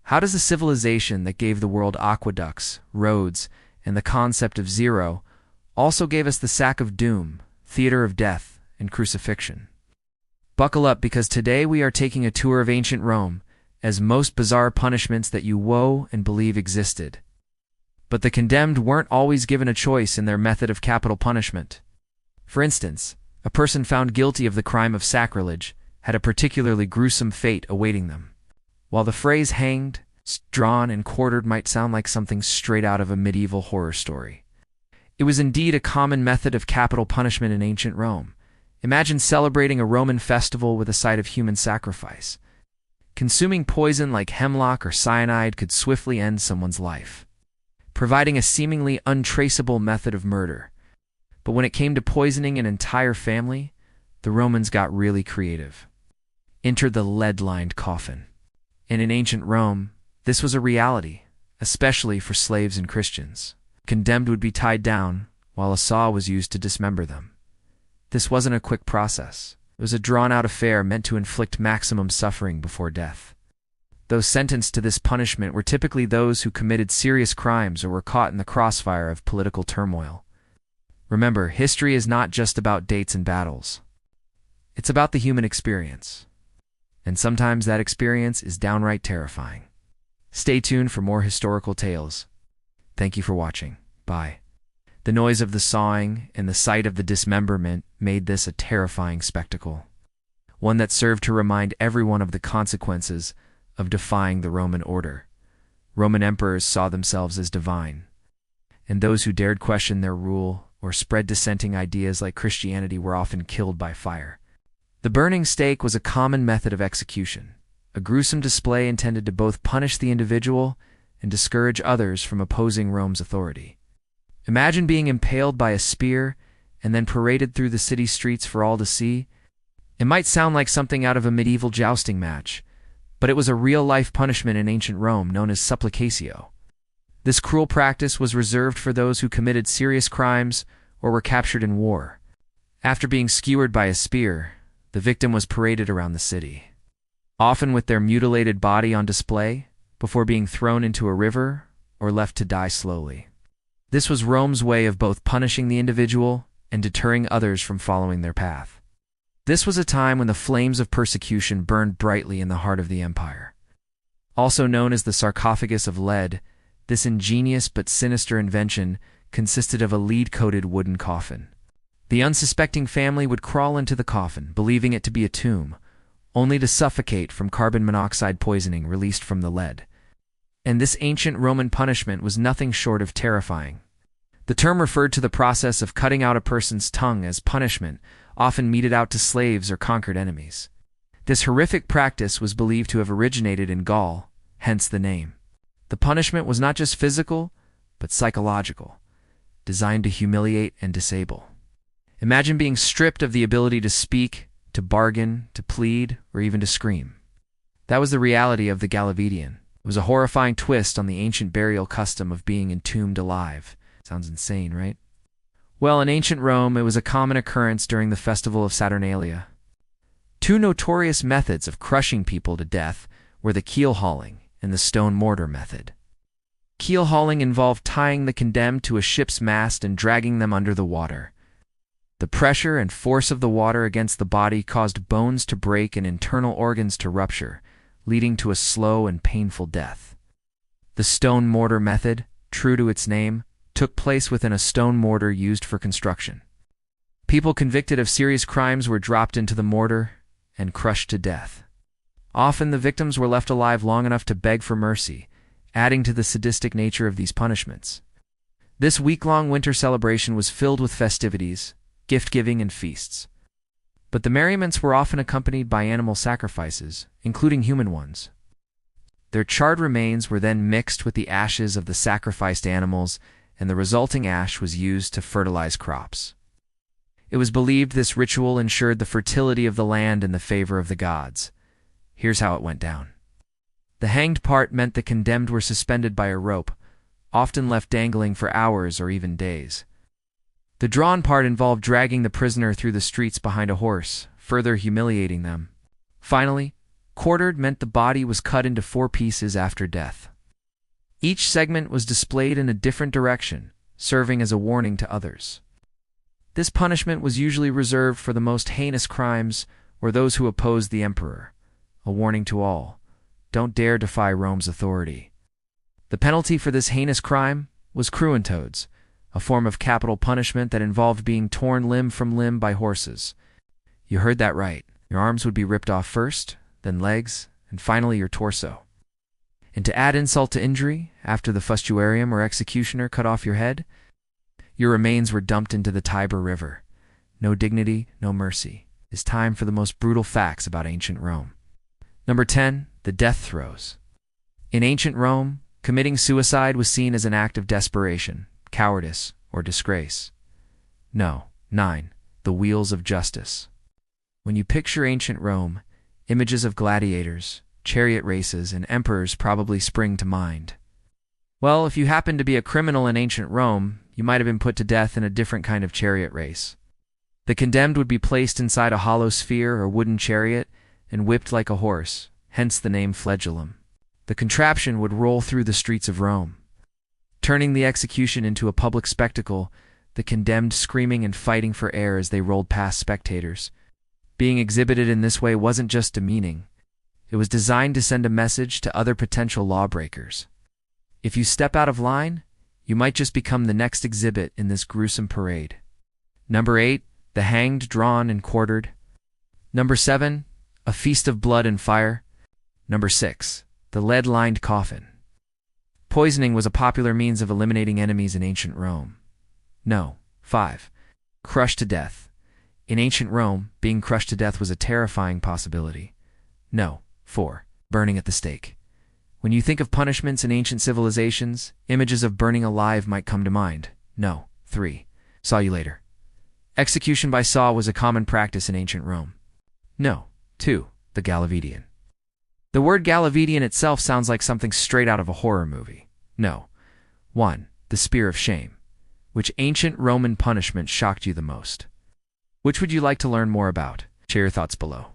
How does a civilization that gave the world aqueducts, roads, and the concept of zero also gave us the sack of doom, theater of death, and crucifixion? Buckle up, because today we are taking a tour of ancient Rome, as most bizarre punishments that you woe and believe existed. But the condemned weren't always given a choice in their method of capital punishment. For instance, a person found guilty of the crime of sacrilege had a particularly gruesome fate awaiting them. While the phrase hanged, drawn, and quartered might sound like something straight out of a medieval horror story, it was indeed a common method of capital punishment in ancient Rome. Imagine celebrating a Roman festival with a side of human sacrifice. Consuming poison like hemlock or cyanide could swiftly end someone's life, providing a seemingly untraceable method of murder. But when it came to poisoning an entire family, the Romans got really creative. Enter the lead-lined coffin. And in ancient Rome, this was a reality, especially for slaves and Christians. Condemned would be tied down, while a saw was used to dismember them. This wasn't a quick process. It was a drawn-out affair meant to inflict maximum suffering before death. Those sentenced to this punishment were typically those who committed serious crimes or were caught in the crossfire of political turmoil. Remember, history is not just about dates and battles. It's about the human experience. And sometimes that experience is downright terrifying. Stay tuned for more historical tales. Thank you for watching. Bye. The noise of the sawing and the sight of the dismemberment made this a terrifying spectacle, one that served to remind everyone of the consequences of defying the Roman order. Roman emperors saw themselves as divine, and those who dared question their rule or spread dissenting ideas like Christianity were often killed by fire. The burning stake was a common method of execution, a gruesome display intended to both punish the individual and discourage others from opposing Rome's authority. Imagine being impaled by a spear and then paraded through the city streets for all to see. It might sound like something out of a medieval jousting match, but it was a real-life punishment in ancient Rome known as supplicatio. This cruel practice was reserved for those who committed serious crimes or were captured in war. After being skewered by a spear, the victim was paraded around the city, often with their mutilated body on display, before being thrown into a river or left to die slowly. This was Rome's way of both punishing the individual and deterring others from following their path. This was a time when the flames of persecution burned brightly in the heart of the empire. Also known as the sarcophagus of lead, this ingenious but sinister invention consisted of a lead-coated wooden coffin. The unsuspecting family would crawl into the coffin, believing it to be a tomb, only to suffocate from carbon monoxide poisoning released from the lead. And this ancient Roman punishment was nothing short of terrifying. The term referred to the process of cutting out a person's tongue as punishment, often meted out to slaves or conquered enemies. This horrific practice was believed to have originated in Gaul, hence the name. The punishment was not just physical, but psychological, designed to humiliate and disable. Imagine being stripped of the ability to speak, to bargain, to plead, or even to scream. That was the reality of the Galavedian. It was a horrifying twist on the ancient burial custom of being entombed alive. Sounds insane, right? Well, in ancient Rome, it was a common occurrence during the festival of Saturnalia. Two notorious methods of crushing people to death were the keel hauling and the stone mortar method. Keel hauling involved tying the condemned to a ship's mast and dragging them under the water. The pressure and force of the water against the body caused bones to break and internal organs to rupture, leading to a slow and painful death. The stone mortar method, true to its name, took place within a stone mortar used for construction. People convicted of serious crimes were dropped into the mortar and crushed to death. Often the victims were left alive long enough to beg for mercy, adding to the sadistic nature of these punishments. This week-long winter celebration was filled with festivities, gift-giving, and feasts. But the merriments were often accompanied by animal sacrifices, including human ones. Their charred remains were then mixed with the ashes of the sacrificed animals, and the resulting ash was used to fertilize crops. It was believed this ritual ensured the fertility of the land and the favor of the gods. Here's how it went down. The hanged part meant the condemned were suspended by a rope, often left dangling for hours or even days. The drawn part involved dragging the prisoner through the streets behind a horse, further humiliating them. Finally, Quartered meant the body was cut into 4 pieces after death. Each segment was displayed in a different direction, serving as a warning to others. This punishment was usually reserved for the most heinous crimes or those who opposed the emperor, a warning to all: don't dare defy Rome's authority. The penalty for this heinous crime was cruentodes, a form of capital punishment that involved being torn limb from limb by horses. You heard that right. Your arms would be ripped off first, then legs, and finally your torso. And to add insult to injury, after the fustuarium or executioner cut off your head, your remains were dumped into the Tiber River. No dignity, no mercy. It's time for the most brutal facts about ancient Rome. Number 10. The death throes. In ancient Rome, committing suicide was seen as an act of desperation, cowardice, or disgrace. No. 9. The wheels of justice. When you picture ancient Rome, images of gladiators, chariot races, and emperors probably spring to mind. Well, if you happened to be a criminal in ancient Rome, you might have been put to death in a different kind of chariot race. The condemned would be placed inside a hollow sphere or wooden chariot and whipped like a horse, hence the name flagellum. The contraption would roll through the streets of Rome, turning the execution into a public spectacle, the condemned screaming and fighting for air as they rolled past spectators. Being exhibited in this way wasn't just demeaning. It was designed to send a message to other potential lawbreakers. If you step out of line, you might just become the next exhibit in this gruesome parade. Number 8. The hanged, drawn, and quartered. Number 7. A feast of blood and fire. Number 6. The lead-lined coffin. Poisoning was a popular means of eliminating enemies in ancient Rome. No. 5. Crushed to death. In ancient Rome, being crushed to death was a terrifying possibility. No. 4. Burning at the stake. When you think of punishments in ancient civilizations, images of burning alive might come to mind. No. 3. Saw you later. Execution by saw was a common practice in ancient Rome. No. 2. The Galavedian. The word Galavedian itself sounds like something straight out of a horror movie. No. 1. The spear of shame. Which ancient Roman punishment shocked you the most? Which would you like to learn more about? Share your thoughts below.